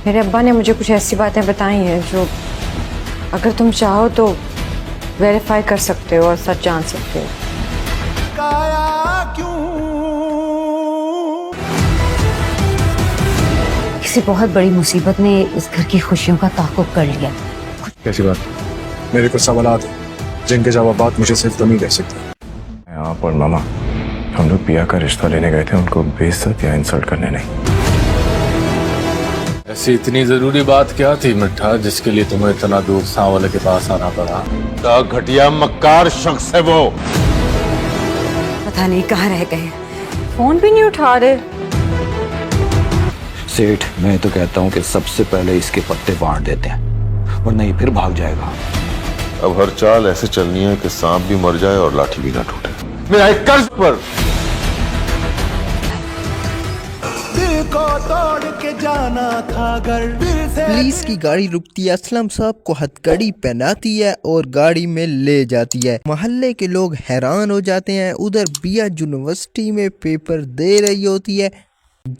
میرے ابا نے مجھے کچھ ایسی باتیں بتائی ہیں جو اگر تم چاہو تو ویریفائی کر سکتے ہو اور سچ جان سکتے ہو۔ کسی بہت بڑی مصیبت نے اس گھر کی خوشیوں کا تعاقب کر لیا۔ کیسی بات؟ میرے کچھ سوالات ہیں جن کے جوابات مجھے صرف تم ہی دے سکتے۔ آپ اور ماما ہم لوگ پیا کا رشتہ لینے گئے تھے، ان کو بے عزت یا انسلٹ کرنے نہیں۔ ایسی اتنی ضروری بات کیا تھی مٹھا جس کے لیے تمہیں اتنا دور سانولے کے پاس آنا پڑا؟ کیا گھٹیا مکار شخص ہے وہ؟ پتہ نہیں کہاں رہ گئے، فون بھی نہیں اٹھا رہے۔ سیٹھ، میں تو کہتا ہوں کہ سب سے پہلے اس کے پتے بانٹ دیتے ہیں ورنہ یہ پھر بھاگ جائے گا۔ اب ہر چال ایسے چلنی ہے کہ سانپ بھی مر جائے اور لاٹھی بھی نہ ٹوٹے۔ میرا ایک قرض پر پولیس کی گاڑی رکتی ہے، اسلم صاحب کو ہتھکڑی پہناتی ہے اور گاڑی میں لے جاتی ہے۔ محلے کے لوگ حیران ہو جاتے ہیں۔ ادھر بیا یونیورسٹی میں پیپر دے رہی ہوتی ہے۔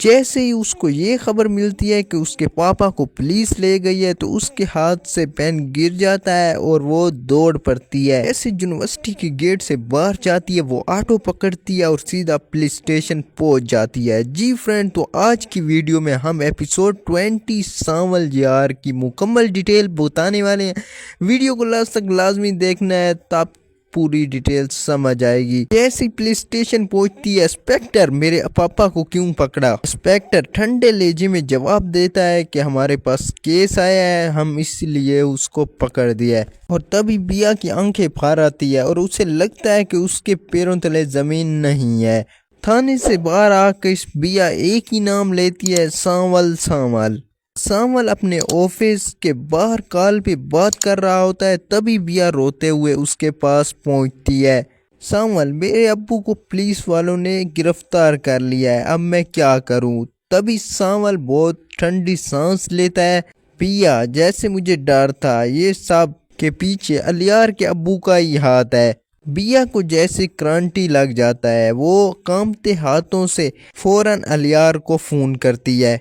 جیسے ہی اس کو یہ خبر ملتی ہے کہ اس کے پاپا کو پولیس لے گئی ہے تو اس کے ہاتھ سے پین گر جاتا ہے اور وہ دوڑ پڑتی ہے۔ ایسے یونیورسٹی کے گیٹ سے باہر جاتی ہے، وہ آٹو پکڑتی ہے اور سیدھا پولیس اسٹیشن پہنچ جاتی ہے۔ جی فرینڈ، تو آج کی ویڈیو میں ہم ایپیسوڈ 20 سانول یار کی مکمل ڈیٹیل بتانے والے ہیں۔ ویڈیو کو لاسٹ تک لازمی دیکھنا ہے تب پوری ڈیٹیل سمجھ آئے گی۔ جیسے پولیس اسٹیشن پہنچتی ہے، انسپیکٹر میرے پاپا کو کیوں پکڑا؟ انسپیکٹر ٹھنڈے لہجے میں جواب دیتا ہے کہ ہمارے پاس کیس آیا ہے، ہم اس لیے اس کو پکڑ دیا ہے۔ اور تبھی بیا کی آنکھیں پھار آتی ہے اور اسے لگتا ہے کہ اس کے پیروں تلے زمین نہیں ہے۔ تھانے سے باہر آ کے بیا ایک ہی نام لیتی ہے، سانول۔ سانول اپنے آفس کے باہر کال پہ بات کر رہا ہوتا ہے، تبھی بیا روتے ہوئے اس کے پاس پہنچتی ہے۔ سانول، میرے ابو کو پولیس والوں نے گرفتار کر لیا ہے، اب میں کیا کروں؟ تبھی سانول بہت ٹھنڈی سانس لیتا ہے۔ بیا، جیسے مجھے ڈر تھا، یہ سب کے پیچھے الیار کے ابو کا ہی ہاتھ ہے۔ بیا کو جیسے کرانٹی لگ جاتا ہے، وہ کانپتے ہاتھوں سے فوراً الیار کو فون کرتی ہے۔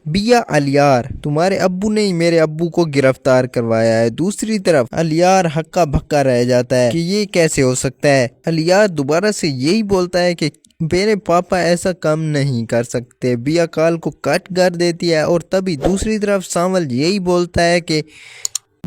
بیا، الیار، تمہارے ابو نے ہی میرے ابو کو گرفتار کروایا ہے۔ دوسری طرف الیار ہکا بھکا رہ جاتا ہے کہ یہ کیسے ہو سکتا ہے۔ الیار دوبارہ سے یہی بولتا ہے کہ میرے پاپا ایسا کام نہیں کر سکتے۔ بیا کال کو کٹ کر دیتی ہے اور تبھی دوسری طرف سانول یہی بولتا ہے کہ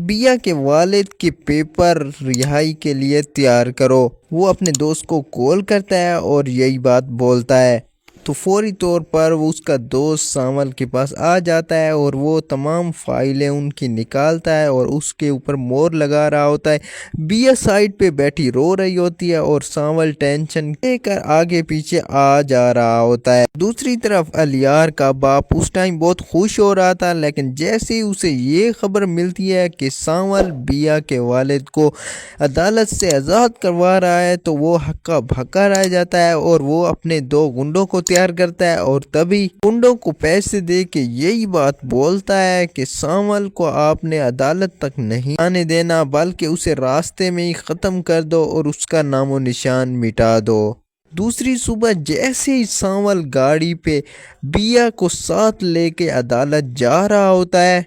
بیا کے والد کے پیپر رہائی کے لیے تیار کرو۔ وہ اپنے دوست کو کال کرتا ہے اور یہی بات بولتا ہے تو فوری طور پر وہ اس کا دوست سانول کے پاس آ جاتا ہے اور وہ تمام فائلیں ان کی نکالتا ہے اور اس کے اوپر مور لگا رہا ہوتا ہے۔ بیا سائڈ پہ بیٹھی رو رہی ہوتی ہے اور سانول ٹینشن لے کر آگے پیچھے آ جا رہا ہوتا ہے۔ دوسری طرف الیار کا باپ اس ٹائم بہت خوش ہو رہا تھا، لیکن جیسے ہی اسے یہ خبر ملتی ہے کہ سانول بیا کے والد کو عدالت سے آزاد کروا رہا ہے تو وہ ہکا بھکا رہ جاتا ہے اور وہ اپنے دو گنڈوں کو تیار کرتا ہے اور تبھی گنڈوں کو پیسے دے کے یہی بات بولتا ہے کہ سانول کو آپ نے عدالت تک نہیں آنے دینا بلکہ اسے راستے میں ہی ختم کر دو اور اس کا نام و نشان مٹا دو۔ دوسری صبح جیسے ہی سانول گاڑی پہ بیا کو ساتھ لے کے عدالت جا رہا ہوتا ہے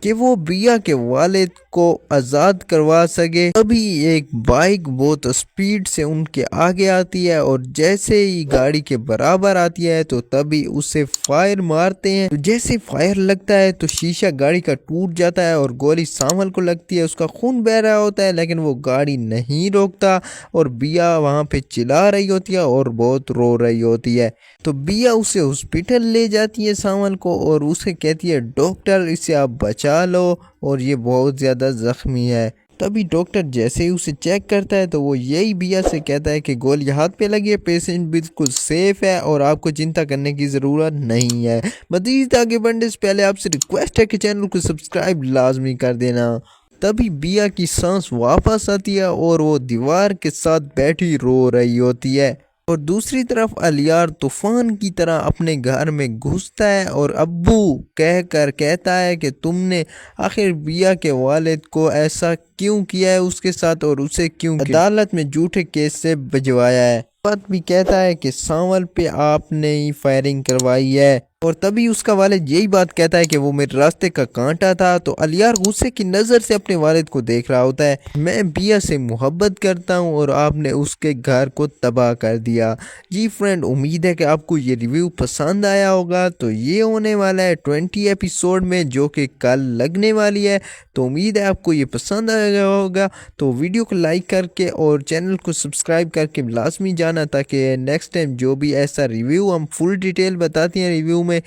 کہ وہ بیا کے والد کو آزاد کروا سکے، تبھی ایک بائک بہت سپیڈ سے ان کے آگے آتی ہے اور جیسے ہی گاڑی کے برابر آتی ہے تو تبھی اسے فائر مارتے ہیں۔ تو جیسے فائر لگتا ہے تو شیشہ گاڑی کا ٹوٹ جاتا ہے اور گولی سانول کو لگتی ہے، اس کا خون بہہ رہا ہوتا ہے لیکن وہ گاڑی نہیں روکتا اور بیا وہاں پہ چلا رہی ہوتی ہے اور بہت رو رہی ہوتی ہے۔ تو بیا اسے ہاسپٹل لے جاتی ہے سانول کو اور اسے کہتی ہے ڈاکٹر اسے آپ بچا لو اور یہ بہت زیادہ زخمی ہے۔ تبھی ڈاکٹر جیسے ہی اسے چیک کرتا ہے تو وہ یہی بیا سے کہتا ہے کہ گولی ہاتھ پہ لگی ہے، پیشنٹ بالکل سیف ہے اور آپ کو چنتا کرنے کی ضرورت نہیں ہے۔ مزید آگے بڑھنے سے پہلے آپ سے ریکویسٹ ہے کہ چینل کو سبسکرائب لازمی کر دینا۔ تبھی بیا کی سانس واپس آتی ہے اور وہ دیوار کے ساتھ بیٹھی رو رہی ہوتی ہے اور دوسری طرف الیار طوفان کی طرح اپنے گھر میں گھستا ہے اور ابو کہہ کر کہتا ہے کہ تم نے آخر بیا کے والد کو ایسا کیوں کیا ہے اس کے ساتھ اور اسے کیوں عدالت میں جھوٹے کیس سے بھجوایا ہے۔ بات بھی کہتا ہے کہ سانول پہ آپ نے ہی فائرنگ کروائی ہے और तभी उसका वालिद यही बात कहता है कि वो मेरे रास्ते का कांटा था। तो अलियार गुस्से की नज़र से अपने वालिद को देख रहा होता है। मैं बिया से मोहब्बत करता हूँ और आपने उसके घर को तबाह कर दिया। जी फ्रेंड, उम्मीद है कि आपको ये रिव्यू पसंद आया होगा। तो ये होने वाला है 20 एपिसोड में, जो कि कल लगने वाली है। तो उम्मीद है आपको ये पसंद आया होगा। तो वीडियो को लाइक करके और चैनल को सब्सक्राइब करके लाजमी जाना, ताकि नेक्स्ट टाइम जो भी ऐसा रिव्यू हम फुल डिटेल बताते हैं रिव्यू में,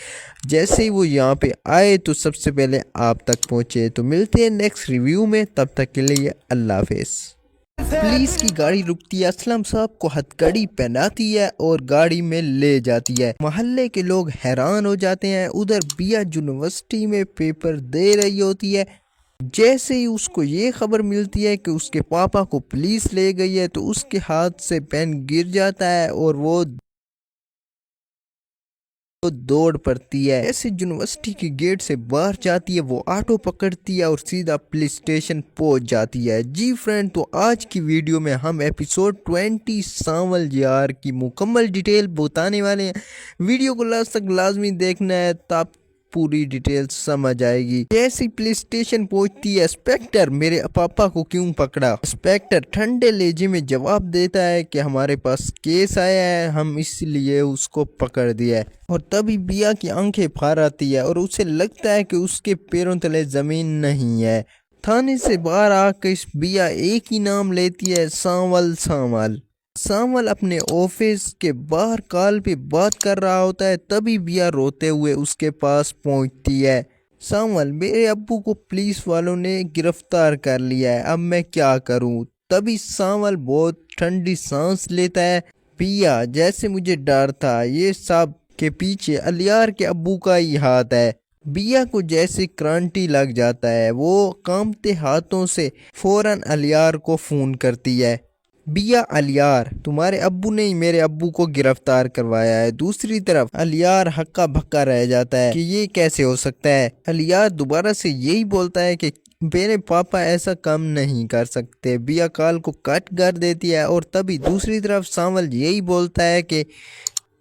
जैसे ही वो यहाँ पे आए तो सबसे पहले आप तक पहुँचे। तो मिलते हैं नेक्स्ट रिव्यू में, तब तक के लिए अल्लाह हाफिज़। पुलिस की गाड़ी रुकती है, असलम साहब को हथकड़ी पहनाती है और गाड़ी में ले जाती है। मोहल्ले के लोग हैरान हो जाते हैं। उधर बिया यूनिवर्सिटी में पेपर दे रही होती है। जैसे ही उसको ये खबर मिलती है कि उसके पापा को पुलिस ले गई है, तो उसके हाथ से पेन गिर जाता है और वो दौड़ पड़ती है। ऐसे यूनिवर्सिटी के गेट से बाहर जाती है, वो ऑटो पकड़ती है और सीधा पुलिस स्टेशन पहुंच जाती है। जी फ्रेंड, तो आज की वीडियो में हम एपिसोड 20 सांवल यार की मुकम्मल डिटेल बताने वाले हैं। वीडियो को लास्ट तक लाजमी देखना है, तब पूरी डिटेल समझ आएगी। जैसे पुलिस स्टेशन पहुंचती है, इंस्पेक्टर मेरे पापा को क्यों पकड़ा। इंस्पेक्टर ठंडे लहजे में जवाब देता है कि हमारे पास केस आया है, हम इसलिए उसको पकड़ दिया है। और तभी बिया की आंखें फाड़ आती है और उसे लगता है कि उसके पैरों तले जमीन नहीं है। थाने से बाहर आकर बिया एक ही नाम लेती है, सांवल सांवल। सांवल अपने ऑफिस के बाहर कॉल पे बात कर रहा होता है। तभी बिया रोते हुए उसके पास पहुंचती है। सांवल, मेरे अब्बू को पुलिस वालों ने गिरफ्तार कर लिया है, अब मैं क्या करूं। तभी सांवल बहुत ठंडी सांस लेता है। बिया, जैसे मुझे डर था, ये सब के पीछे अलियार के अब्बू का ही हाथ है। बिया को जैसे क्रांति लग जाता है, वो कांपते हाथों से फौरन अलियार को फोन करती है। बिया, अलियार, तुम्हारे अब्बू ने ही मेरे अब्बू को गिरफ्तार करवाया है। दूसरी तरफ अलियार हक्का भक्का रह जाता है कि ये कैसे हो सकता है। अलियार दोबारा से यही बोलता है कि मेरे पापा ऐसा काम नहीं कर सकते। बिया कॉल को कट कर देती है और तभी दूसरी तरफ सांवल यही बोलता है कि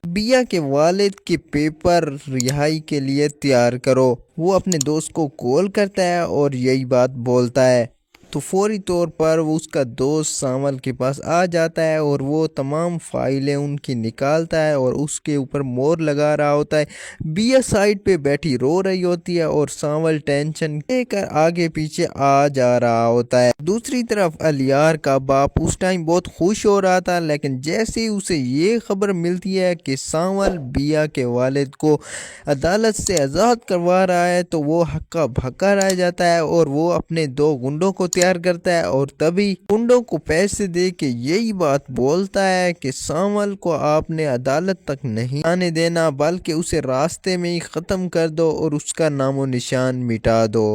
बिया के वालिद के पेपर रिहाई के लिए तैयार करो। वो अपने दोस्त को कॉल करता है और यही बात बोलता है। तो फौरी तौर पर वो उसका दोस्त सांवल के पास आ जाता है और वो तमाम फाइलें उनकी निकालता है और उसके ऊपर मोहर लगा रहा होता है। बिया साइड पे बैठी रो रही होती है और सांवल टेंशन लेकर आगे पीछे आ जा रहा होता है। दूसरी तरफ अलियार का बाप उस टाइम बहुत खुश हो रहा था, लेकिन जैसे ही उसे ये खबर मिलती है कि सांवल बिया के वालिद को अदालत से आज़ाद करवा रहा है, तो वो हक्का भक्का रह जाता है और वो अपने दो गुंडों को तैयार करता है और तभी गुंडों को पैसे दे के यही बात बोलता है कि सांवल को आपने अदालत तक नहीं आने देना, बल्कि उसे रास्ते में ही ख़त्म कर दो और उसका नामो निशान मिटा दो।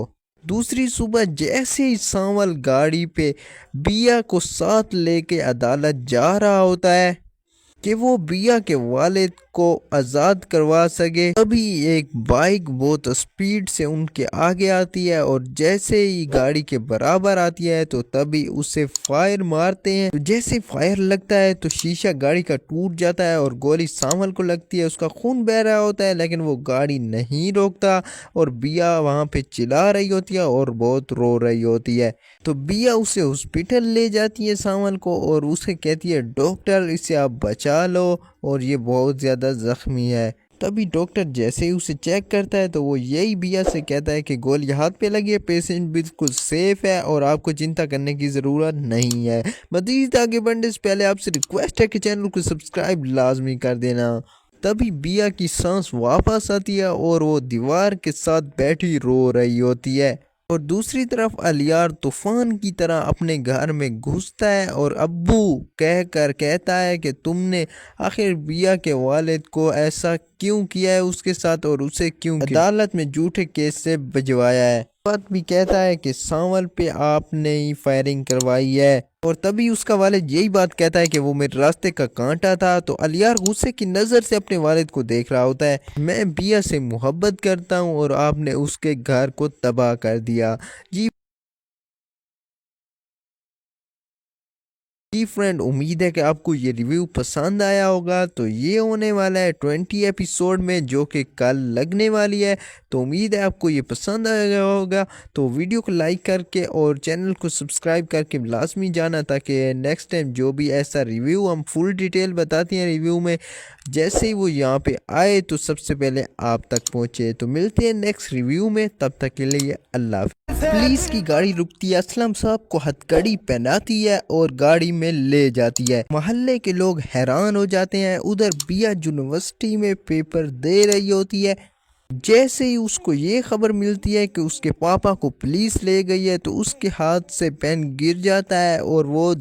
दूसरी सुबह जैसे ही सांवल गाड़ी पे बिया को साथ लेके अदालत जा रहा होता है कि वो बिया के वालिद को आज़ाद करवा सके, तभी एक बाइक बहुत स्पीड से उनके आगे आती है और जैसे ही गाड़ी के बराबर आती है तो तभी उसे फायर मारते हैं। तो जैसे फायर लगता है तो शीशा गाड़ी का टूट जाता है और गोली सांवल को लगती है। उसका खून बह रहा होता है, लेकिन वो गाड़ी नहीं रोकता और बिया वहाँ पे चिल्ला रही होती है और बहुत रो रही होती है। तो बिया उसे हॉस्पिटल ले जाती है सांवल को और उसे कहती है, डॉक्टर इसे आप बचा लो और ये बहुत ज़्यादा ज़ख्मी है। तभी डॉक्टर जैसे ही उसे चेक करता है तो वो यही बिया से कहता है कि गोली हाथ पे लगी है, पेशेंट बिल्कुल सेफ है और आपको चिंता करने की ज़रूरत नहीं है। मज़ीद आगे बढ़ने से पहले आपसे रिक्वेस्ट है कि चैनल को सब्सक्राइब लाजमी कर देना। तभी बिया की सांस वापस आती है और वो दीवार के साथ बैठी रो रही होती है। और दूसरी तरफ अलियार तूफान की तरह अपने घर में घुसता है और अब्बू कहकर कहता है कि तुमने आखिर बिया के वालिद को ऐसा क्यों किया है उसके साथ और उसे क्यों अदालत में झूठे केस से भिजवाया है। बात भी कहता है कि सांवल पे आपने ही फायरिंग करवाई है और तभी उसका वालिद यही बात कहता है कि वो मेरे रास्ते का कांटा था। तो अलियार गुस्से की नज़र से अपने वालिद को देख रहा होता है। मैं बिया से मोहब्बत करता हूँ और आपने उसके घर को तबाह कर दिया। जी जी फ्रेंड, उम्मीद है कि आपको ये रिव्यू पसंद आया होगा। तो ये होने वाला है 20 एपिसोड में, जो कि कल लगने वाली है। तो उम्मीद है आपको ये पसंद आया होगा। तो वीडियो को लाइक करके और चैनल को सब्सक्राइब करके लाजमी जाना, ताकि नेक्स्ट टाइम जो भी ऐसा रिव्यू हम फुल डिटेल बताते हैं रिव्यू में, जैसे ही वो यहाँ पे आए तो सबसे पहले आप तक पहुँचे। तो मिलते हैं नेक्स्ट रिव्यू में, तब तक के लिए अल्लाह हाफ़िज़। पुलिस की गाड़ी रुकती है, असलम साहब को हथकड़ी पहनाती है और गाड़ी में ले जाती है। मोहल्ले के लोग हैरान हो जाते हैं। उधर बिया यूनिवर्सिटी में पेपर दे रही होती है। जैसे ही उसको ये खबर मिलती है कि उसके पापा को पुलिस ले गई है, तो उसके हाथ से पेन गिर जाता है और वो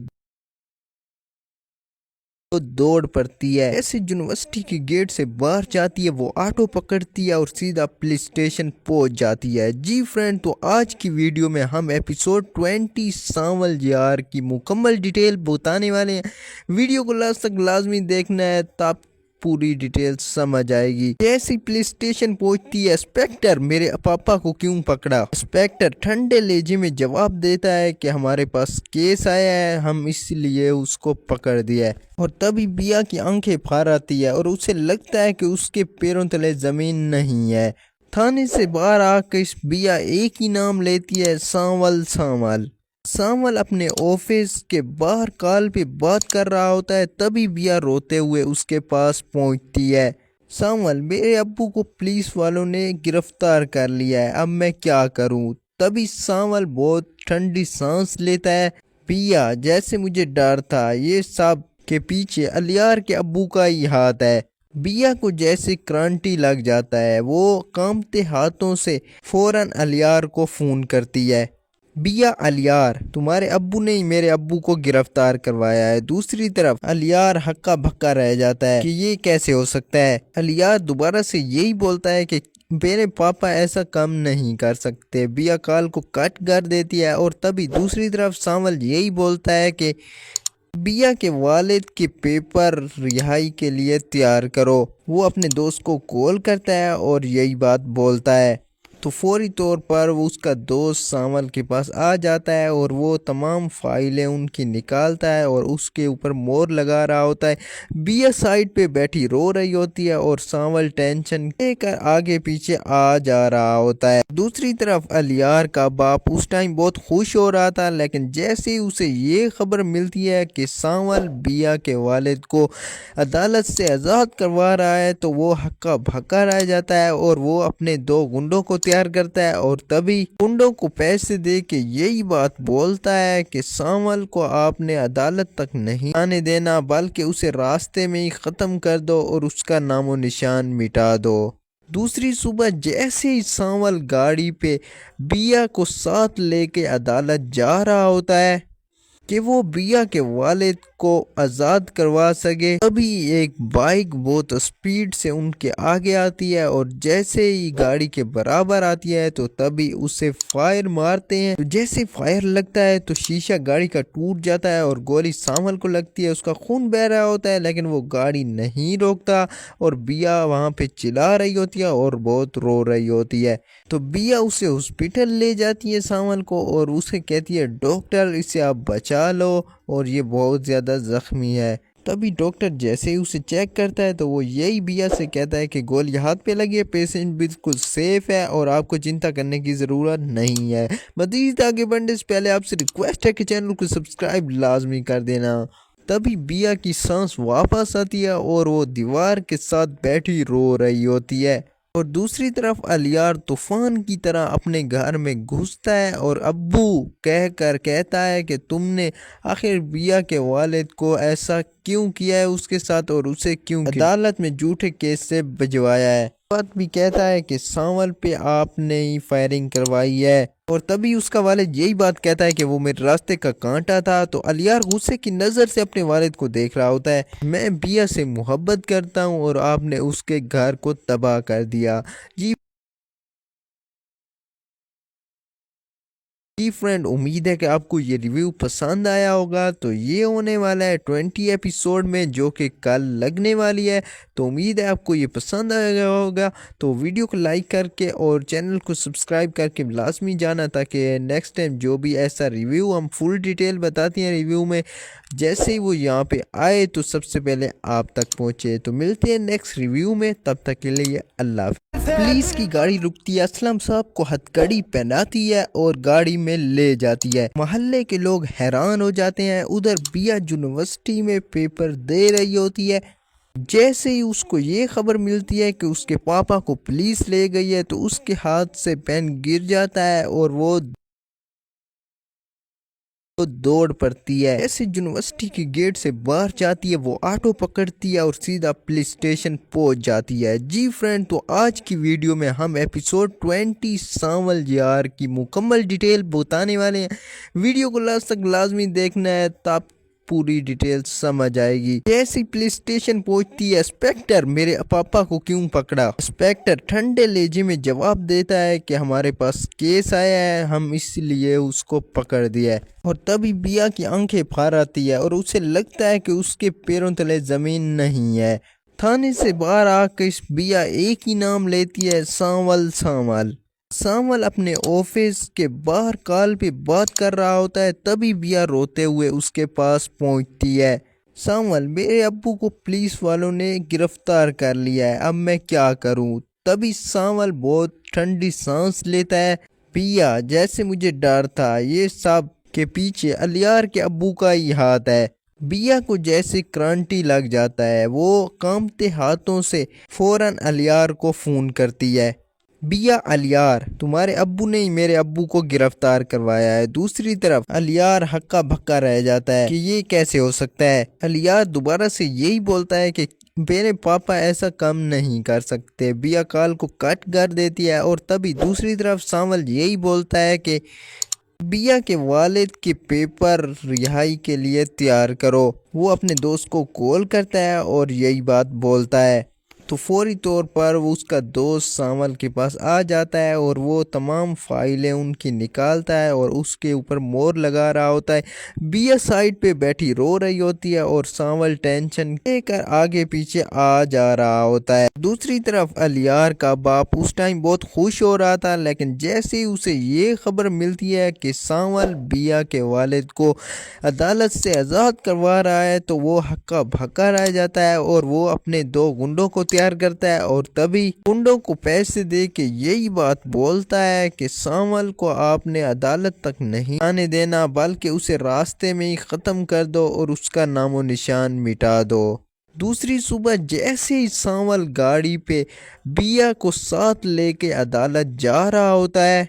दौड़ पड़ती है। ऐसे यूनिवर्सिटी के गेट से बाहर जाती है, वो ऑटो पकड़ती है और सीधा पुलिस स्टेशन पहुंच जाती है। जी फ्रेंड, तो आज की वीडियो में हम एपिसोड 20 सांवल यार की मुकम्मल डिटेल बताने वाले हैं। वीडियो को लास्ट तक लाजमी देखना है, तब पूरी डिटेल समझ आएगी। जैसे पुलिस स्टेशन पहुंचती है, इंस्पेक्टर मेरे पापा को क्यों पकड़ा। इंस्पेक्टर ठंडे लहजे में जवाब देता है कि हमारे पास केस आया है, हम इसलिए उसको पकड़ दिया है। और तभी बिया की आंखें फाड़ आती है और उसे लगता है कि उसके पैरों तले जमीन नहीं है। थाने से बाहर आकर बिया एक ही नाम लेती है, सांवल सांवल। सांवल अपने ऑफिस के बाहर कॉल पे बात कर रहा होता है, तभी बिया रोते हुए उसके पास पहुंचती है। सांवल, मेरे अब्बू को पुलिस वालों ने गिरफ्तार कर लिया है, अब मैं क्या करूं। तभी सांवल बहुत ठंडी सांस लेता है। बिया, जैसे मुझे डर था, ये सब के पीछे अलियार के अब्बू का ही हाथ है। बिया को जैसे क्रांति लग जाता है, वो कांपते हाथों से फौरन अलियार को फोन करती है। बिया, अलियार, तुम्हारे अब्बू ने ही मेरे अब्बू को गिरफ्तार करवाया है। दूसरी तरफ अलियार हक्का भक्का रह जाता है कि ये कैसे हो सकता है। अलियार दोबारा से यही बोलता है कि मेरे पापा ऐसा काम नहीं कर सकते। बिया कॉल को कट कर देती है और तभी दूसरी तरफ सांवल यही बोलता है कि बिया के वालिद के पेपर रिहाई के लिए तैयार करो। वो अपने दोस्त को कॉल करता है और यही बात बोलता है। तो फौरी तौर पर वो उसका दोस्त सांवल के पास आ जाता है और वो तमाम फाइलें उनकी निकालता है और उसके ऊपर मोहर लगा रहा होता है। बिया साइड पे बैठी रो रही होती है और सांवल टेंशन लेकर आगे पीछे आ जा रहा होता है। दूसरी तरफ अलियार का बाप उस टाइम बहुत खुश हो रहा था, लेकिन जैसे ही उसे ये खबर मिलती है कि सांवल बिया के वालिद को अदालत से आज़ाद करवा रहा है, तो वो हक्का भक्का रह जाता है और वो अपने दो गुंडों को तैयार करता है और तभी गुंडों को पैसे दे के यही बात बोलता है कि सांवल को आपने अदालत तक नहीं आने देना, बल्कि उसे रास्ते में ही ख़त्म कर दो और उसका नामो निशान मिटा दो। दूसरी सुबह जैसे ही सांवल गाड़ी पे बिया को साथ लेके अदालत जा रहा होता है कि वो बिया के वालिद को आज़ाद करवा सके, तभी एक बाइक बहुत स्पीड से उनके आगे आती है और जैसे ही गाड़ी के बराबर आती है तो तभी उसे फायर मारते हैं। तो जैसे फायर लगता है तो शीशा गाड़ी का टूट जाता है और गोली सांवल को लगती है। उसका खून बह रहा होता है, लेकिन वो गाड़ी नहीं रोकता और बिया वहाँ पे चिल्ला रही होती है और बहुत रो रही होती है। तो बिया उसे हॉस्पिटल ले जाती है सांवल को और उसे कहती है, डॉक्टर इसे आप बचा लो और ये बहुत ज़्यादा ज़ख्मी है। तभी डॉक्टर जैसे ही उसे चेक करता है तो वो यही बिया से कहता है कि गोली हाथ पे लगी है, पेशेंट बिल्कुल सेफ है और आपको चिंता करने की ज़रूरत नहीं है। मज़ीद आगे बढ़ने से पहले आपसे रिक्वेस्ट है कि चैनल को सब्सक्राइब लाजमी कर देना। तभी बिया की सांस वापस आती है और वो दीवार के साथ बैठी रो रही होती है। और दूसरी तरफ अलियार तूफान की तरह अपने घर में घुसता है और अब्बू कहकर कहता है कि तुमने आखिर बिया के वालिद को ऐसा क्यों किया है उसके साथ और उसे क्यों अदालत में झूठे केस से भिजवाया है। बात भी कहता है कि सांवल पे आपने ही फायरिंग करवाई है और तभी उसका वालिद यही बात कहता है कि वो मेरे रास्ते का कांटा था। तो अलियार गुस्से की नज़र से अपने वालिद को देख रहा होता है। मैं बिया से मोहब्बत करता हूँ और आपने उसके घर को तबाह कर दिया। जी जी फ्रेंड, उम्मीद है कि आपको ये रिव्यू पसंद आया होगा। तो ये होने वाला है 20 एपिसोड में, जो कि कल लगने वाली है। तो उम्मीद है आपको ये पसंद आया होगा। तो वीडियो को लाइक करके और चैनल को सब्सक्राइब करके लाजमी जाना, ताकि नेक्स्ट टाइम जो भी ऐसा रिव्यू हम फुल डिटेल बताते हैं रिव्यू में, जैसे ही वो यहाँ पे आए तो सबसे पहले आप तक पहुँचे। तो मिलते हैं नेक्स्ट रिव्यू में, तब तक के लिए अल्लाह। पुलिस की गाड़ी रुकती है, असलम साहब को हथकड़ी पहनाती है और गाड़ी में ले जाती है। मोहल्ले के लोग हैरान हो जाते हैं। उधर बिया यूनिवर्सिटी में पेपर दे रही होती है। जैसे ही उसको ये खबर मिलती है कि उसके पापा को पुलिस ले गई है, तो उसके हाथ से पेन गिर जाता है और वो दौड़ पड़ती है। ऐसे यूनिवर्सिटी के गेट से बाहर जाती है, वो ऑटो पकड़ती है और सीधा पुलिस स्टेशन पहुंच जाती है। जी फ्रेंड, तो आज की वीडियो में हम एपिसोड 20 सांवल यार की मुकम्मल डिटेल बताने वाले हैं। वीडियो को लास्ट तक लाजमी देखना है, तब पूरी डिटेल समझ आएगी। जैसे पुलिस स्टेशन पहुंचती है, इंस्पेक्टर मेरे पापा को क्यों पकड़ा? इंस्पेक्टर ठंडे लहजे में जवाब देता है कि हमारे पास केस आया है, हम इसलिए उसको पकड़ दिया है। और तभी बिया की आंखें फाड़ आती है और उसे लगता है कि उसके पैरों तले जमीन नहीं है। थाने से बाहर आकर बिया एक ही नाम लेती है, सांवल। सांवल अपने ऑफिस के बाहर कॉल पे बात कर रहा होता है, तभी बिया रोते हुए उसके पास पहुंचती है। सांवल, मेरे अब्बू को पुलिस वालों ने गिरफ्तार कर लिया है, अब मैं क्या करूं? तभी सांवल बहुत ठंडी सांस लेता है। बिया, जैसे मुझे डर था, ये सब के पीछे अलियार के अब्बू का ही हाथ है। बिया को जैसे क्रांति लग जाता है, वो कांपते हाथों से फौरन अलियार को फोन करती है। बिया, अलियार, तुम्हारे अब्बू ने ही मेरे अब्बू को गिरफ्तार करवाया है। दूसरी तरफ अलियार हक्का भक्का रह जाता है कि ये कैसे हो सकता है। अलियार दोबारा से यही बोलता है कि मेरे पापा ऐसा काम नहीं कर सकते। बिया कॉल को कट कर देती है और तभी दूसरी तरफ सांवल यही बोलता है कि बिया के वालिद के पेपर रिहाई के लिए तैयार करो। वो अपने दोस्त को कॉल करता है और यही बात बोलता है। तो फौरी तौर पर वो उसका दोस्त सांवल के पास आ जाता है और वो तमाम फाइलें उनकी निकालता है और उसके ऊपर मोहर लगा रहा होता है। बिया साइड पे बैठी रो रही होती है और सांवल टेंशन लेकर आगे पीछे आ जा रहा होता है। दूसरी तरफ अलियार का बाप उस टाइम बहुत खुश हो रहा था, लेकिन जैसे ही उसे ये खबर मिलती है कि सांवल बिया के वालिद को अदालत से आज़ाद करवा रहा है, तो वो हक्का भक्का रह जाता है और वो अपने दो गुंडों को तैयार करता है और तभी गुंडों को पैसे दे के यही बात बोलता है कि सांवल को आपने अदालत तक नहीं आने देना, बल्कि उसे रास्ते में ही खत्म कर दो और उसका नामो निशान मिटा दो। दूसरी सुबह जैसे ही सांवल गाड़ी पे बिया को साथ लेके अदालत जा रहा होता है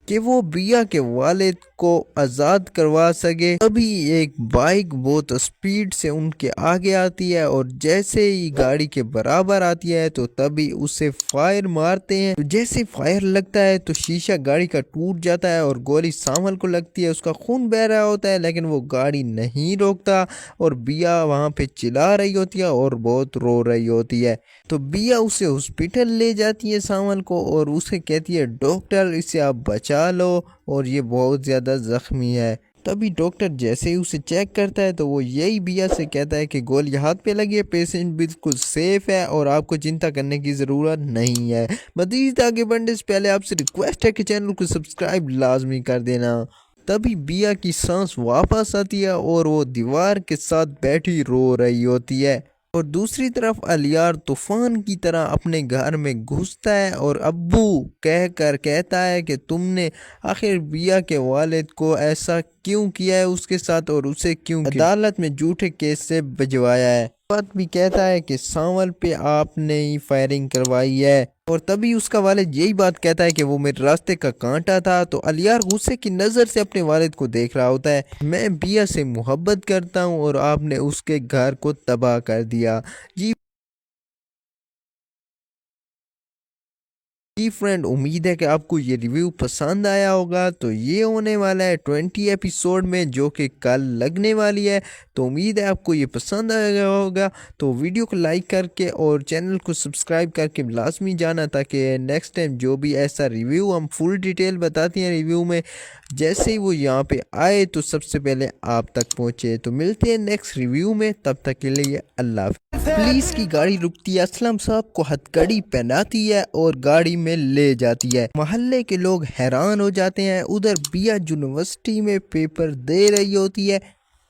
कि वो बिया के वालिद को आज़ाद करवा सके, तभी एक बाइक बहुत स्पीड से उनके आगे आती है और जैसे ही गाड़ी के बराबर आती है तो तभी उसे फायर मारते हैं। तो जैसे फायर लगता है तो शीशा गाड़ी का टूट जाता है और गोली सांवल को लगती है। उसका खून बह रहा होता है, लेकिन वो गाड़ी नहीं रोकता और बिया वहाँ पे चिल्ला रही होती है और बहुत रो रही होती है। तो बिया उसे हॉस्पिटल ले जाती है सांवल को और उसे कहती है, डॉक्टर इसे आप बचा लो और ये बहुत ज़्यादा ज़ख्मी है। तभी डॉक्टर जैसे ही उसे चेक करता है तो वो यही बिया से कहता है कि गोली हाथ पे लगी है, पेशेंट बिल्कुल सेफ है और आपको चिंता करने की ज़रूरत नहीं है। मज़ीद आगे बढ़ने से पहले आपसे रिक्वेस्ट है कि चैनल को सब्सक्राइब लाजमी कर देना। तभी बिया की सांस वापस आती है और वो दीवार के साथ बैठी रो रही होती है। और दूसरी तरफ अलियार तूफान की तरह अपने घर में घुसता है और अब्बू कहकर कहता है कि तुमने आखिर बिया के वालिद को ऐसा क्यों किया है उसके साथ और उसे क्यों अदालत में झूठे केस से भिजवाया है। बात भी कहता है कि सांवल पे आपने ही फायरिंग करवाई है और तभी उसका वालिद यही बात कहता है कि वो मेरे रास्ते का कांटा था। तो अलियार गुस्से की नज़र से अपने वालिद को देख रहा होता है। मैं बिया से मोहब्बत करता हूँ और आपने उसके घर को तबाह कर दिया। जी जी फ्रेंड, उम्मीद है कि आपको ये रिव्यू पसंद आया होगा। तो ये होने वाला है 20 एपिसोड में, जो कि कल लगने वाली है। तो उम्मीद है आपको ये पसंद आया होगा। तो वीडियो को लाइक करके और चैनल को सब्सक्राइब करके लाजमी जाना, ताकि नेक्स्ट टाइम जो भी ऐसा रिव्यू हम फुल डिटेल बताते हैं रिव्यू में, जैसे ही वो यहाँ पे आए तो सबसे पहले आप तक पहुँचे। तो मिलते हैं नेक्स्ट रिव्यू में, तब तक के लिए अल्लाह हाफ़िज़। पुलिस की गाड़ी रुकती है, असलम साहब को हथकड़ी पहनाती है और गाड़ी में ले जाती है। मोहल्ले के लोग हैरान हो जाते हैं। उधर बिया यूनिवर्सिटी में पेपर दे रही होती है।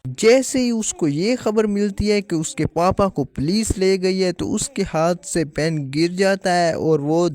जैसे ही उसको ये खबर मिलती है कि उसके पापा को पुलिस ले गई है, तो उसके हाथ से पेन गिर जाता है और वो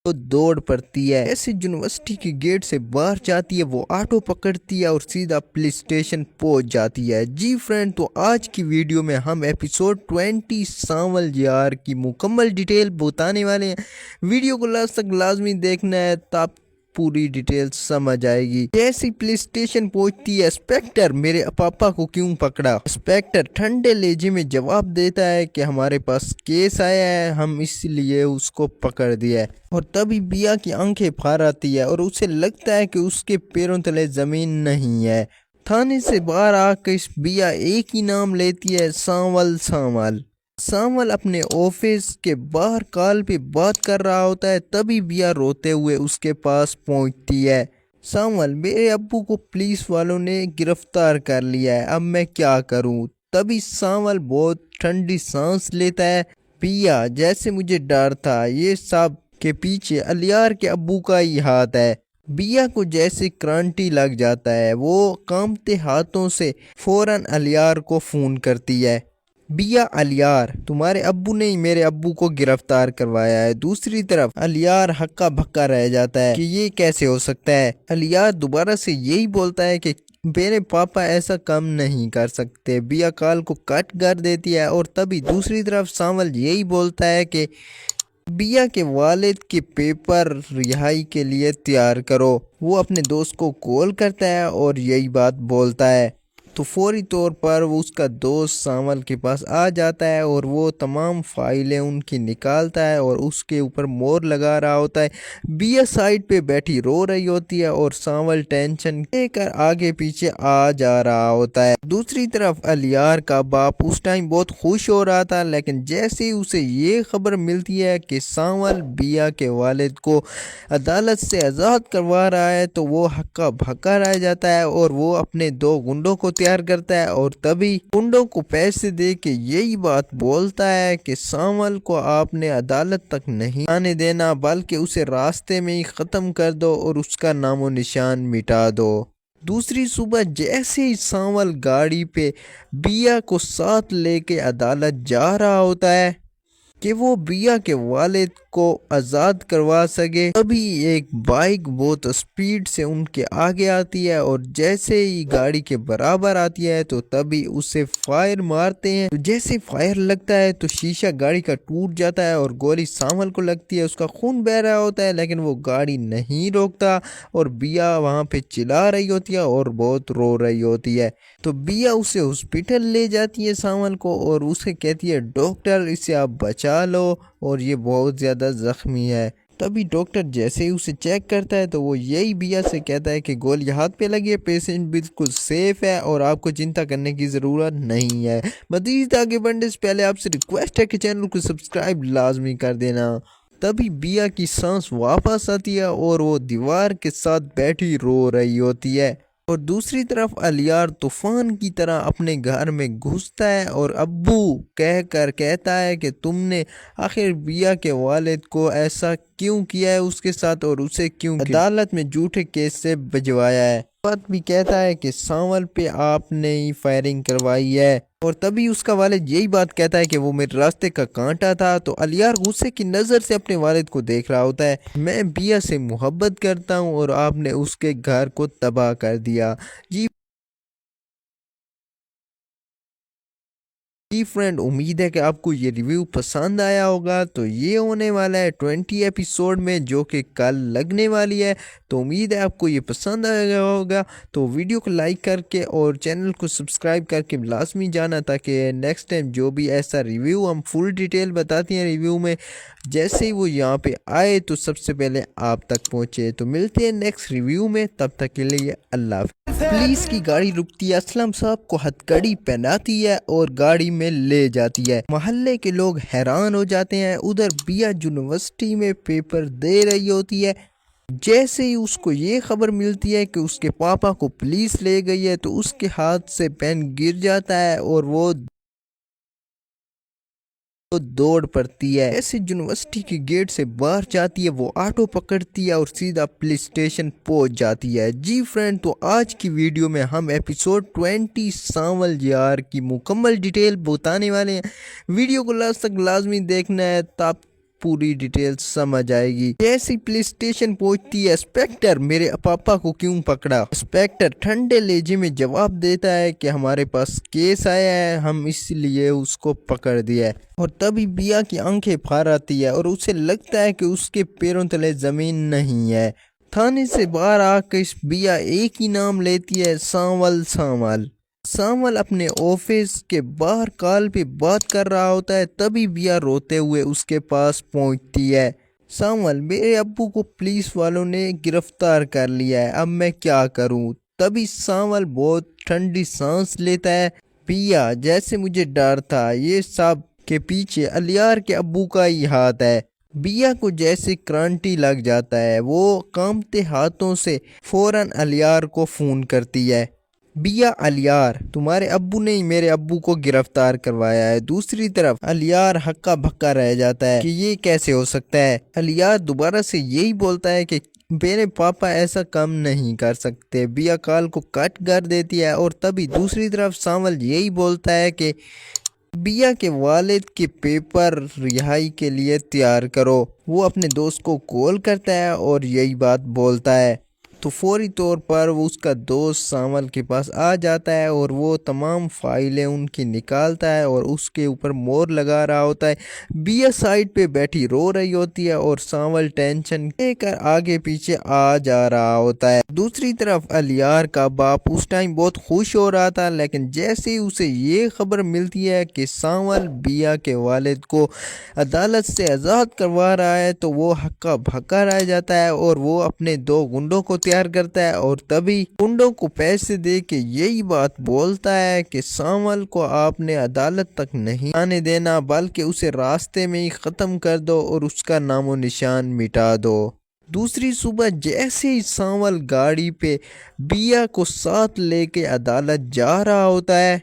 दौड़ पड़ती है। ऐसे यूनिवर्सिटी के गेट से बाहर जाती है, वो ऑटो पकड़ती है और सीधा पुलिस स्टेशन पहुंच जाती है। जी फ्रेंड, तो आज की वीडियो में हम एपिसोड 20 सांवल यार की मुकम्मल डिटेल बताने वाले हैं। वीडियो को लास्ट तक लाजमी देखना है, तब पूरी डिटेल समझ आएगी। जैसे ही पुलिस स्टेशन पहुंचती है, इंस्पेक्टर मेरे पापा को क्यों पकड़ा? इंस्पेक्टर ठंडे लहजे में जवाब देता है कि हमारे पास केस आया है, हम इसलिए उसको पकड़ दिया है। और तभी बिया की आंखें फाड़ आती है और उसे लगता है कि उसके पैरों तले जमीन नहीं है। थाने से बाहर आकर बिया एक ही नाम लेती है, सांवल। सांवल अपने ऑफिस के बाहर कॉल पे बात कर रहा होता है, तभी बिया रोते हुए उसके पास पहुंचती है। सांवल, मेरे अब्बू को पुलिस वालों ने गिरफ्तार कर लिया है, अब मैं क्या करूं? तभी सांवल बहुत ठंडी सांस लेता है। बिया, जैसे मुझे डर था, ये सब के पीछे अलियार के अब्बू का ही हाथ है। बिया को जैसे क्रांति लग जाता है, वो कांपते हाथों से फौरन अलियार को फोन करती है। बिया, अलियार, तुम्हारे अब्बू ने ही मेरे अब्बू को गिरफ्तार करवाया है। दूसरी तरफ अलियार हक्का भक्का रह जाता है कि ये कैसे हो सकता है। अलियार दोबारा से यही बोलता है कि मेरे पापा ऐसा काम नहीं कर सकते। बिया कॉल को कट कर देती है और तभी दूसरी तरफ सांवल यही बोलता है कि बिया के वालिद के पेपर रिहाई के लिए तैयार करो। वो अपने दोस्त को कॉल करता है और यही बात बोलता है। तो फौरी तौर पर वो उसका दोस्त सांवल के पास आ जाता है और वो तमाम फाइलें उनकी निकालता है और उसके ऊपर मोहर लगा रहा होता है। बिया साइड पे बैठी रो रही होती है और सांवल टेंशन लेकर आगे पीछे आ जा रहा होता है। दूसरी तरफ अलियार का बाप उस टाइम बहुत खुश हो रहा था, लेकिन जैसे ही उसे ये खबर मिलती है कि सांवल बिया के वालिद को अदालत से आज़ाद करवा रहा है, तो वो हक्का भक्का रह जाता है और वो अपने दो गुंडों को तैयार करता है और तभी गुंडों को पैसे दे के यही बात बोलता है कि सांवल को आपने अदालत तक नहीं आने देना, बल्कि उसे रास्ते में ही ख़त्म कर दो और उसका नामो निशान मिटा दो। दूसरी सुबह जैसे ही सांवल गाड़ी पे बिया को साथ लेके अदालत जा रहा होता है कि वो बिया के वालिद को आज़ाद करवा सके, तभी एक बाइक बहुत स्पीड से उनके आगे आती है और जैसे ही गाड़ी के बराबर आती है तो तभी उसे फायर मारते हैं। तो जैसे फायर लगता है तो शीशा गाड़ी का टूट जाता है और गोली सांवल को लगती है। उसका खून बह रहा होता है, लेकिन वो गाड़ी नहीं रोकता और बिया वहाँ पे चिल्ला रही होती है और बहुत रो रही होती है। तो बिया उसे हॉस्पिटल ले जाती है सांवल को और उसे कहती है, डॉक्टर इसे आप बचा लो और ये बहुत ज़्यादा ज़ख्मी है। तभी डॉक्टर जैसे ही उसे चेक करता है तो वो यही बिया से कहता है कि गोली हाथ पे लगी है, पेशेंट बिल्कुल सेफ है और आपको चिंता करने की ज़रूरत नहीं है। मज़ीद आगे बढ़ने से पहले आपसे रिक्वेस्ट है कि चैनल को सब्सक्राइब लाजमी कर देना। तभी बिया की सांस वापस आती है और वो दीवार के साथ बैठी रो रही होती है। और दूसरी तरफ अलियार तूफान की तरह अपने घर में घुसता है और अब्बू कहकर कहता है कि तुमने आखिर बिया के वालिद को ऐसा क्यों किया है उसके साथ और उसे क्यों अदालत में झूठे केस से भिजवाया है। बात भी कहता है कि सांवल पे आपने ही फायरिंग करवाई है और तभी उसका वालिद यही बात कहता है कि वो मेरे रास्ते का कांटा था। तो अलियार गुस्से की नज़र से अपने वालिद को देख रहा होता है। मैं बिया से मोहब्बत करता हूँ और आपने उसके घर को तबाह कर दिया। जी फ्रेंड, उम्मीद है कि आपको ये रिव्यू पसंद आया होगा। तो ये होने वाला है 20 एपिसोड में, जो कि कल लगने वाली है। तो उम्मीद है आपको ये पसंद आया होगा। तो वीडियो को लाइक करके और चैनल को सब्सक्राइब करके लाजमी जाना, ताकि नेक्स्ट टाइम जो भी ऐसा रिव्यू हम फुल डिटेल बताते हैं रिव्यू में, जैसे ही वो यहाँ पे आए तो सबसे पहले आप तक पहुँचे। तो मिलते हैं नेक्स्ट रिव्यू में, तब तक के लिए अल्लाह हाफ़िज़। पुलिस की गाड़ी रुकती है, असलम साहब को हथकड़ी पहनाती है और गाड़ी में ले जाती है। मोहल्ले के लोग हैरान हो जाते हैं। उधर बिया यूनिवर्सिटी में पेपर दे रही होती है। जैसे ही उसको ये खबर मिलती है कि उसके पापा को पुलिस ले गई है तो उसके हाथ से पेन गिर जाता है और वो दौड़ पड़ती है। ऐसे यूनिवर्सिटी के गेट से बाहर जाती है, वो ऑटो पकड़ती है और सीधा पुलिस स्टेशन पहुंच जाती है। जी फ्रेंड, तो आज की वीडियो में हम एपिसोड 20 सांवल यार की मुकम्मल डिटेल बताने वाले हैं। वीडियो को लास्ट तक लाजमी देखना है, तब पूरी डिटेल समझ आएगी। जैसे पुलिस स्टेशन पहुंचती है, इंस्पेक्टर मेरे पापा को क्यों पकड़ा? इंस्पेक्टर ठंडे लहजे में जवाब देता है कि हमारे पास केस आया है, हम इसलिए उसको पकड़ दिया है। और तभी बिया की आंखें फाड़ आती है और उसे लगता है कि उसके पैरों तले जमीन नहीं है। थाने से बाहर आकर बिया एक ही नाम लेती है, सांवल। सांवल अपने ऑफिस के बाहर कॉल पे बात कर रहा होता है, तभी बिया रोते हुए उसके पास पहुंचती है। सांवल, मेरे अब्बू को पुलिस वालों ने गिरफ्तार कर लिया है, अब मैं क्या करूं? तभी सांवल बहुत ठंडी सांस लेता है। बिया, जैसे मुझे डर था, ये सब के पीछे अलियार के अब्बू का ही हाथ है। बिया को जैसे क्रांति लग जाता है, वो कांपते हाथों से फौरन अलियार को फोन करती है। बिया, अलियार, तुम्हारे अब्बू ने ही मेरे अब्बू को गिरफ्तार करवाया है। दूसरी तरफ अलियार हक्का भक्का रह जाता है कि ये कैसे हो सकता है। अलियार दोबारा से यही बोलता है कि मेरे पापा ऐसा काम नहीं कर सकते। बिया कॉल को कट कर देती है और तभी दूसरी तरफ सांवल यही बोलता है कि बिया के वालिद के पेपर रिहाई के लिए तैयार करो। वो अपने दोस्त को कॉल करता है और यही बात बोलता है। तो फौरी तौर पर वो उसका दोस्त सांवल के पास आ जाता है और वो तमाम फाइलें उनकी निकालता है और उसके ऊपर मोहर लगा रहा होता है। बिया साइड पे बैठी रो रही होती है और सांवल टेंशन लेकर आगे पीछे आ जा रहा होता है। दूसरी तरफ अलियार का बाप उस टाइम बहुत खुश हो रहा था, लेकिन जैसे ही उसे ये खबर मिलती है कि सांवल बिया के वालिद को अदालत से आज़ाद करवा रहा है तो वो हक्का भक्का रह जाता है और वो अपने दो गुंडों को तैयार करता है और तभी गुंडों को पैसे दे के यही बात बोलता है कि सांवल को आपने अदालत तक नहीं आने देना, बल्कि उसे रास्ते में ही ख़त्म कर दो और उसका नामो निशान मिटा दो। दूसरी सुबह जैसे ही सांवल गाड़ी पे बिया को साथ लेके अदालत जा रहा होता है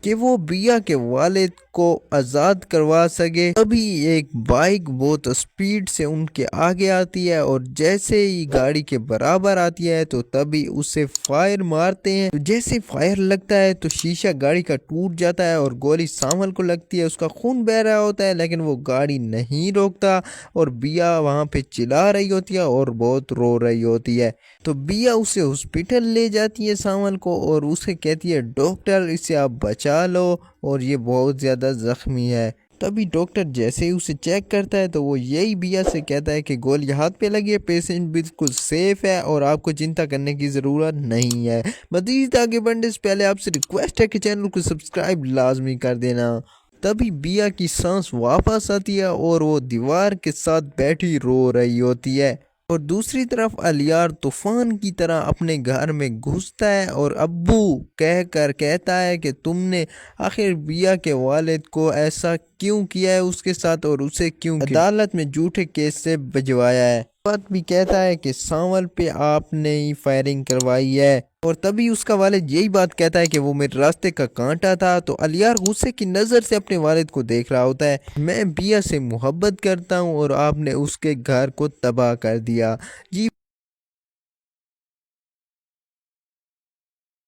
कि वो बिया के वालिद को आज़ाद करवा सके, तभी एक बाइक बहुत स्पीड से उनके आगे आती है और जैसे ही गाड़ी के बराबर आती है तो तभी उसे फायर मारते हैं। तो जैसे फायर लगता है तो शीशा गाड़ी का टूट जाता है और गोली सांवल को लगती है। उसका खून बह रहा होता है लेकिन वो गाड़ी नहीं रोकता और बिया वहाँ पे चिल्ला रही होती है और बहुत रो रही होती है। तो बिया उसे हॉस्पिटल ले जाती है सांवल को और उसे कहती है, डॉक्टर इसे आप बचा लो और ये बहुत ज़्यादा ज़ख्मी है। तभी डॉक्टर जैसे ही उसे चेक करता है तो वो यही बिया से कहता है कि गोली हाथ पे लगी है, पेशेंट बिल्कुल सेफ है और आपको चिंता करने की ज़रूरत नहीं है। मज़ीद आगे बढ़ने से पहले आपसे रिक्वेस्ट है कि चैनल को सब्सक्राइब लाजमी कर देना। तभी बिया की सांस वापस आती है और वो दीवार के साथ बैठी रो रही होती है। और दूसरी तरफ अलियार तूफान की तरह अपने घर में घुसता है और अब्बू कहकर कहता है कि तुमने आखिर बिया के वालिद को ऐसा क्यों किया है उसके साथ और उसे क्यों अदालत में झूठे केस से भिजवाया है। बात भी कहता है कि सांवल पे आपने ही फायरिंग करवाई है और तभी उसका वालिद यही बात कहता है कि वो मेरे रास्ते का कांटा था। तो अलियार गुस्से की नज़र से अपने वालिद को देख रहा होता है। मैं बिया से मोहब्बत करता हूँ और आपने उसके घर को तबाह कर दिया।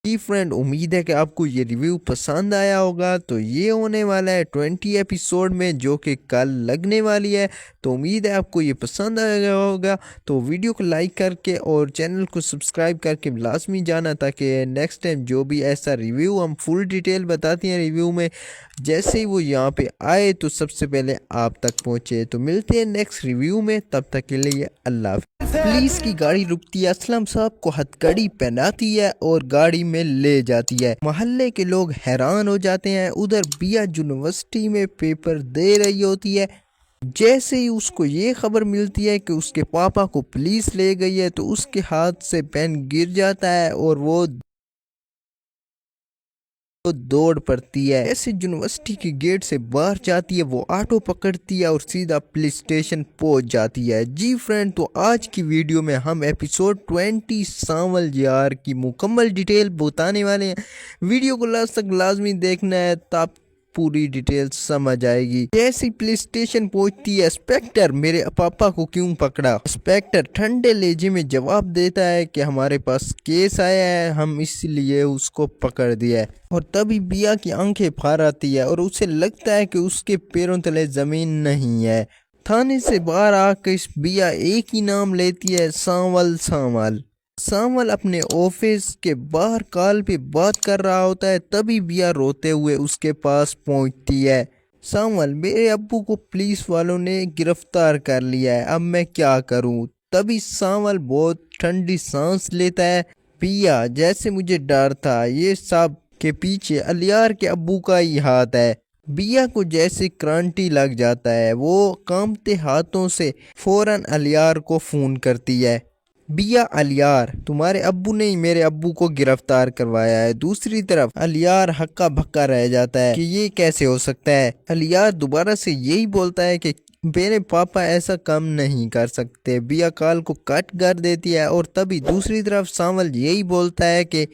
फ्रेंड, उम्मीद है कि आपको ये रिव्यू पसंद आया होगा। तो ये होने वाला है 20 एपिसोड में, जो कि कल लगने वाली है। तो उम्मीद है आपको ये पसंद आया होगा। तो वीडियो को लाइक करके और चैनल को सब्सक्राइब करके लाजमी जाना, ताकि नेक्स्ट टाइम जो भी ऐसा रिव्यू हम फुल डिटेल बताते हैं रिव्यू में, जैसे ही वो यहाँ पे आए तो सबसे पहले आप तक पहुँचे। तो मिलते हैं नेक्स्ट रिव्यू में, तब तक के लिए अल्लाह हाफ़िज़। पुलिस की गाड़ी रुकती है, असलम साहब को हथकड़ी पहनाती है और गाड़ी में ले जाती है। मोहल्ले के लोग हैरान हो जाते हैं। उधर बिया यूनिवर्सिटी में पेपर दे रही होती है। जैसे ही उसको ये खबर मिलती है कि उसके पापा को पुलिस ले गई है तो उसके हाथ से पेन गिर जाता है और वो दौड़ पड़ती है। ऐसे यूनिवर्सिटी के गेट से बाहर जाती है, वो ऑटो पकड़ती है और सीधा पुलिस स्टेशन पहुंच जाती है। जी फ्रेंड, तो आज की वीडियो में हम एपिसोड 20 सांवल यार की मुकम्मल डिटेल बताने वाले हैं। वीडियो को लास्ट तक लाजमी देखना है तब पूरी डिटेल समझ आएगी। जैसे ही पुलिस स्टेशन पहुंचती है, इंस्पेक्टर मेरे पापा को क्यों पकड़ा? इंस्पेक्टर ठंडे लहजे में जवाब देता है कि हमारे पास केस आया है, हम इसलिए उसको पकड़ दिया है। और तभी बिया की आंखें फाड़ आती है और उसे लगता है कि उसके पैरों तले जमीन नहीं है। थाने से बाहर आकर इस बिया एक ही नाम लेती है, सांवल। सांवल अपने ऑफिस के बाहर कॉल पे बात कर रहा होता है, तभी बिया रोते हुए उसके पास पहुंचती है। सांवल, मेरे अब्बू को पुलिस वालों ने गिरफ्तार कर लिया है, अब मैं क्या करूं? तभी सांवल बहुत ठंडी सांस लेता है। बिया, जैसे मुझे डर था, ये सब के पीछे अलियार के अब्बू का ही हाथ है। बिया को जैसे क्रांति लग जाता है, वो कांपते हाथों से फौरन अलियार को फोन करती है। बिया, अलियार, तुम्हारे अब्बू ने ही मेरे अब्बू को गिरफ्तार करवाया है। दूसरी तरफ अलियार हक्का भक्का रह जाता है कि ये कैसे हो सकता है। अलियार दोबारा से यही बोलता है कि मेरे पापा ऐसा काम नहीं कर सकते। बिया कॉल को कट कर देती है और तभी दूसरी तरफ सांवल यही बोलता है कि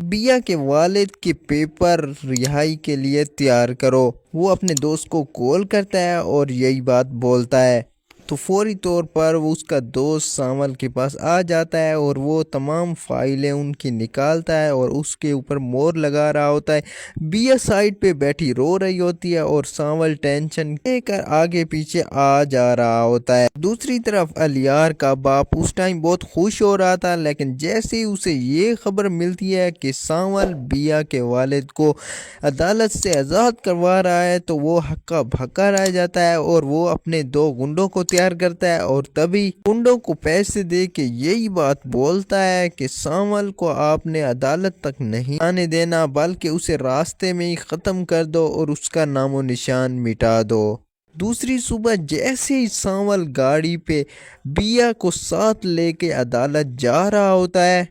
बिया के वालिद के पेपर रिहाई के लिए तैयार करो। वो अपने दोस्त को कॉल करता है और यही बात बोलता है, तो फौरी तौर पर वो उसका दोस्त सांवल के पास आ जाता है और वो तमाम फाइलें उनकी निकालता है और उसके ऊपर मोहर लगा रहा होता है। बिया साइड पे बैठी रो रही होती है और सांवल टेंशन लेकर आगे पीछे आ जा रहा होता है। दूसरी तरफ अलियार का बाप उस टाइम बहुत खुश हो रहा था, लेकिन जैसे ही उसे ये खबर मिलती है कि सांवल बिया के वालिद को अदालत से आज़ाद करवा रहा है तो वो हक्का भक्का रह जाता है और वो अपने दो गुंडों को तैयार करता है और तभी गुंडों को पैसे दे के यही बात बोलता है कि सांवल को आपने अदालत तक नहीं आने देना, बल्कि उसे रास्ते में ही खत्म कर दो और उसका नामो निशान मिटा दो। दूसरी सुबह जैसे ही सांवल गाड़ी पे बिया को साथ लेके अदालत जा रहा होता है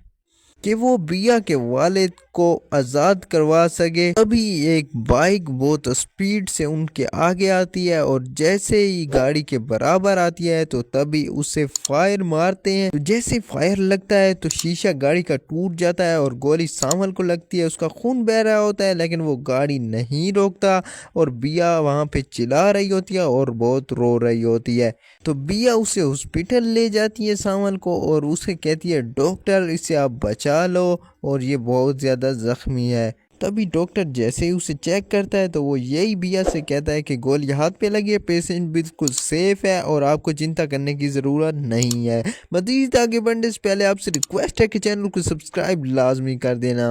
कि वो बिया के वालिद को आज़ाद करवा सके, तभी एक बाइक बहुत स्पीड से उनके आगे आती है और जैसे ही गाड़ी के बराबर आती है तो तभी उसे फायर मारते हैं। तो जैसे फायर लगता है तो शीशा गाड़ी का टूट जाता है और गोली सांवल को लगती है। उसका खून बह रहा होता है लेकिन वो गाड़ी नहीं रोकता और बिया वहाँ पे चिल्ला रही होती है और बहुत रो रही होती है। तो बिया उसे हॉस्पिटल ले जाती है सांवल को और उसे कहती है, डॉक्टर इसे आप बचा लो और ये बहुत ज़्यादा ज़ख्मी है। तभी डॉक्टर जैसे ही उसे चेक करता है तो वो यही बिया से कहता है कि गोली हाथ पे लगी है, पेशेंट बिल्कुल सेफ है और आपको चिंता करने की ज़रूरत नहीं है। मज़ीद आगे बढ़ने से पहले आपसे रिक्वेस्ट है कि चैनल को सब्सक्राइब लाजमी कर देना।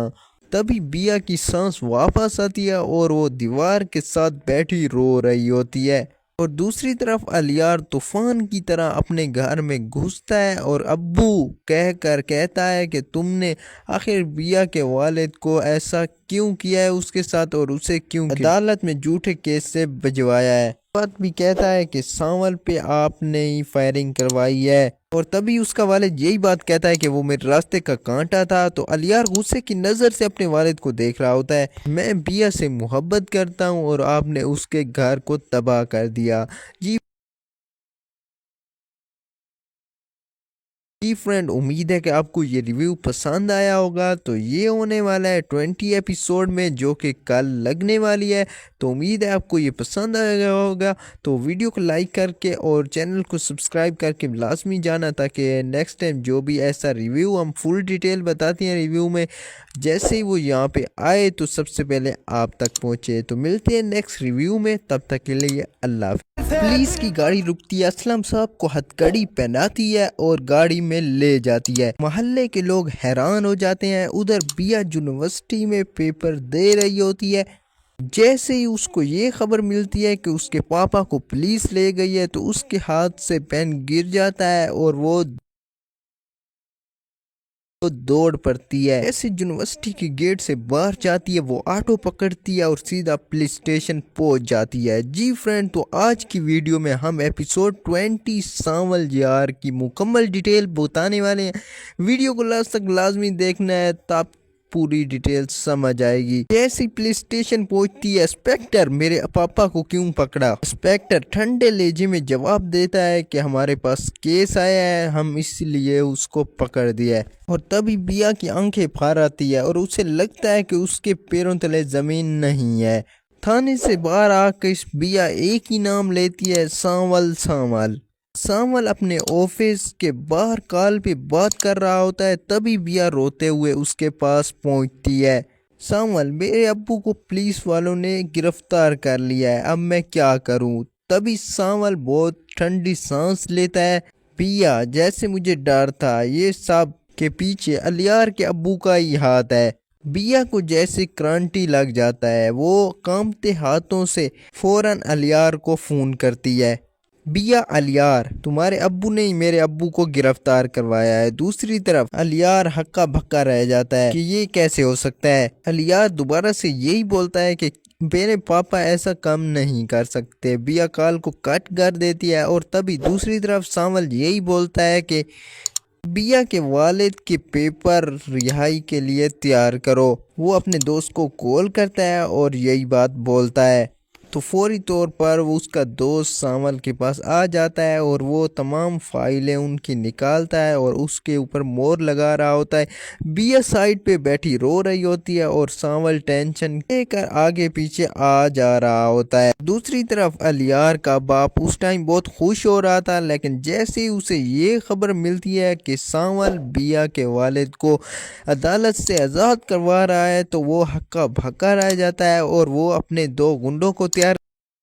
तभी बिया की सांस वापस आती है और वो दीवार के साथ बैठी रो रही होती है। और दूसरी तरफ अलियार तूफान की तरह अपने घर में घुसता है और अब्बू कहकर कहता है कि तुमने आखिर बिया के वालिद को ऐसा क्यों किया है उसके साथ और उसे क्यों अदालत में झूठे केस से भिजवाया है। बात भी कहता है कि सांवल पे आपने ही फायरिंग करवाई है और तभी उसका वालिद यही बात कहता है कि वो मेरे रास्ते का कांटा था। तो अलियार गुस्से की नज़र से अपने वालिद को देख रहा होता है। मैं बिया से मोहब्बत करता हूँ और आपने उसके घर को तबाह कर दिया। जी फ्रेंड, उम्मीद है कि आपको ये रिव्यू पसंद आया होगा। तो ये होने वाला है 20 एपिसोड में जो कि कल लगने वाली है। तो उम्मीद है आपको ये पसंद आया होगा। तो वीडियो को लाइक करके और चैनल को सब्सक्राइब करके लाजमी जाना ताकि नेक्स्ट टाइम जो भी ऐसा रिव्यू हम फुल डिटेल बताते हैं रिव्यू में, जैसे ही वो यहाँ पे आए तो सबसे पहले आप तक पहुँचे। तो मिलते हैं नेक्स्ट रिव्यू में, तब तक के लिए अल्लाह। पुलिस की गाड़ी रुकती है, असलम साहब को हथकड़ी पहनाती है और गाड़ी में ले जाती है। मोहल्ले के लोग हैरान हो जाते हैं। उधर बिया यूनिवर्सिटी में पेपर दे रही होती है। जैसे ही उसको ये खबर मिलती है कि उसके पापा को पुलिस ले गई है तो उसके हाथ से पेन गिर जाता है और वो तो दौड़ पड़ती है। ऐसे यूनिवर्सिटी के गेट से बाहर जाती है, वो ऑटो पकड़ती है और सीधा पुलिस स्टेशन पहुंच जाती है। जी फ्रेंड, तो आज की वीडियो में हम एपिसोड 20 सांवल यार की मुकम्मल डिटेल बताने वाले हैं। वीडियो को लास्ट तक लाजमी देखना है, तब पूरी डिटेल समझ आएगी। जैसे पुलिस स्टेशन पहुंचती है, इंस्पेक्टर मेरे पापा को क्यों पकड़ा। इंस्पेक्टर ठंडे लहजे में जवाब देता है कि हमारे पास केस आया है, हम इसलिए उसको पकड़ दिया है। और तभी बिया की आंखें फाड़ आती है और उसे लगता है कि उसके पैरों तले जमीन नहीं है। थाने से बाहर आकर बिया एक ही नाम लेती है, सांवल सांवल। सांवल अपने ऑफिस के बाहर कॉल पे बात कर रहा होता है, तभी बिया रोते हुए उसके पास पहुंचती है। सांवल, मेरे अब्बू को पुलिस वालों ने गिरफ्तार कर लिया है, अब मैं क्या करूं। तभी सांवल बहुत ठंडी सांस लेता है। बिया, जैसे मुझे डर था, ये सब के पीछे अलियार के अब्बू का ही हाथ है। बिया को जैसे क्रांति लग जाता है, वो कांपते हाथों से फौरन अलियार को फोन करती है। बिया, अलियार, तुम्हारे अब्बू ने ही मेरे अब्बू को गिरफ्तार करवाया है। दूसरी तरफ अलियार हक्का भक्का रह जाता है कि ये कैसे हो सकता है। अलियार दोबारा से यही बोलता है कि मेरे पापा ऐसा काम नहीं कर सकते। बिया कॉल को कट कर देती है और तभी दूसरी तरफ सांवल यही बोलता है कि बिया के वालिद के पेपर रिहाई के लिए तैयार करो। वो अपने दोस्त को कॉल करता है और यही बात बोलता है, तो फौरी तौर पर वो उसका दोस्त सांवल के पास आ जाता है और वो तमाम फाइलें उनकी निकालता है और उसके ऊपर मोहर लगा रहा होता है। बिया साइड पे बैठी रो रही होती है और सांवल टेंशन लेकर आगे पीछे आ जा रहा होता है। दूसरी तरफ अलियार का बाप उस टाइम बहुत खुश हो रहा था, लेकिन जैसे ही उसे ये खबर मिलती है कि सांवल बिया के वालिद को अदालत से आज़ाद करवा रहा है, तो वो हक्का भक्का रह जाता है और वो अपने दो गुंडों को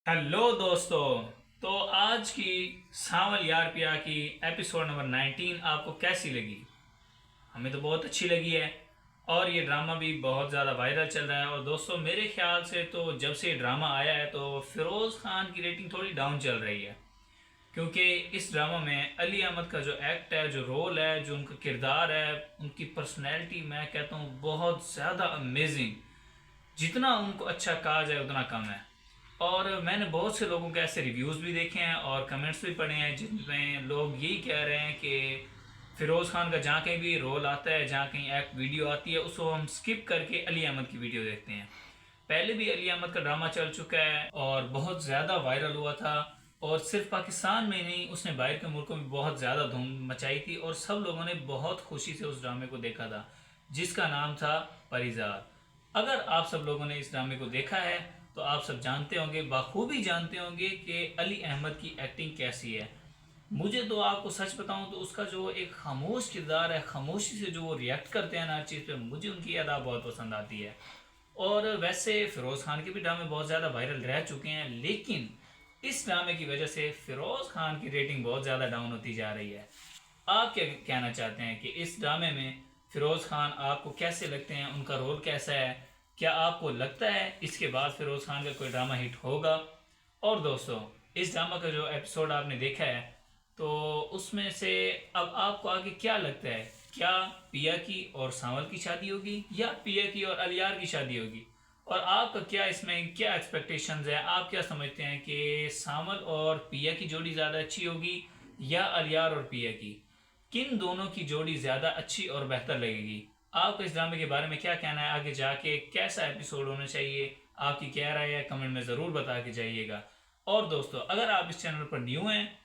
हेलो दोस्तों, तो आज की सांवल यार पिया की एपिसोड नंबर 19 आपको कैसी लगी? हमें तो बहुत अच्छी लगी है और ये ड्रामा भी बहुत ज़्यादा वायरल चल रहा है। और दोस्तों, मेरे ख्याल से तो जब से ये ड्रामा आया है तो फिरोज़ खान की रेटिंग थोड़ी डाउन चल रही है, क्योंकि इस ड्रामा में अली अहमद का जो एक्ट है, जो रोल है, जो उनका किरदार है, उनकी पर्सनैलिटी, मैं कहता हूँ बहुत ज़्यादा अमेजिंग। जितना उनको अच्छा कहा जाए उतना कम है। और मैंने बहुत से लोगों के ऐसे रिव्यूज़ भी देखे हैं और कमेंट्स भी पढ़े हैं जिनमें लोग यही कह रहे हैं कि फ़िरोज़ खान का जहाँ कहीं भी रोल आता है, जहाँ कहीं एक्ट वीडियो आती है, उसको हम स्किप करके अली अहमद की वीडियो देखते हैं। पहले भी अली अहमद का ड्रामा चल चुका है और बहुत ज़्यादा वायरल हुआ था, और सिर्फ पाकिस्तान में नहीं, उसने बाहर के मुल्कों में बहुत ज़्यादा धूम मचाई थी और सब लोगों ने बहुत खुशी से उस ड्रामे को देखा था, जिसका नाम था परिजार। अगर आप सब लोगों ने इस ड्रामे को देखा है तो आप सब जानते होंगे, बाखूबी जानते होंगे कि अली अहमद की एक्टिंग कैसी है। मुझे तो आपको सच बताऊं तो उसका जो एक खामोश किरदार है, खामोशी से जो वो रिएक्ट करते हैं हर चीज़ पे, मुझे उनकी अदा बहुत पसंद आती है। और वैसे फ़िरोज़ खान के भी ड्रामे बहुत ज़्यादा वायरल रह चुके हैं, लेकिन इस ड्रामे की वजह से फ़िरोज़ खान की रेटिंग बहुत ज़्यादा डाउन होती जा रही है। आप क्या कहना चाहते हैं कि इस ड्रामे में फ़िरोज़ खान आपको कैसे लगते हैं, उनका रोल कैसा है? क्या आपको लगता है इसके बाद फ़िरोज़ खान का कोई ड्रामा हिट होगा? और दोस्तों, इस ड्रामा का जो एपिसोड आपने देखा है तो उसमें से अब आपको आगे क्या लगता है? क्या पिया की और सांवल की शादी होगी या पिया की और अलियार की शादी होगी? और आपका क्या इसमें क्या एक्सपेक्टेशंस है? आप क्या समझते हैं कि सांवल और पिया की जोड़ी ज़्यादा अच्छी होगी या अलियार और पिया की? किन दोनों की जोड़ी ज़्यादा अच्छी और बेहतर लगेगी? आपको इस ड्रामे के बारे में क्या कहना है? आगे जाके कैसा एपिसोड होना चाहिए? आपकी क्या राय है? कमेंट में ज़रूर बता के जाइएगा। और दोस्तों, अगर आप इस चैनल पर न्यू हैं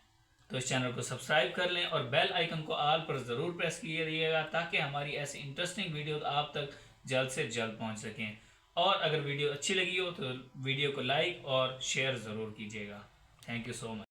तो इस चैनल को सब्सक्राइब कर लें और बेल आइकन को ऑल पर ज़रूर प्रेस किए रहिएगा, ताकि हमारी ऐसी इंटरेस्टिंग वीडियो आप तक जल्द से जल्द पहुंच सकें। और अगर वीडियो अच्छी लगी हो तो वीडियो को लाइक और शेयर ज़रूर कीजिएगा। Thank you so much.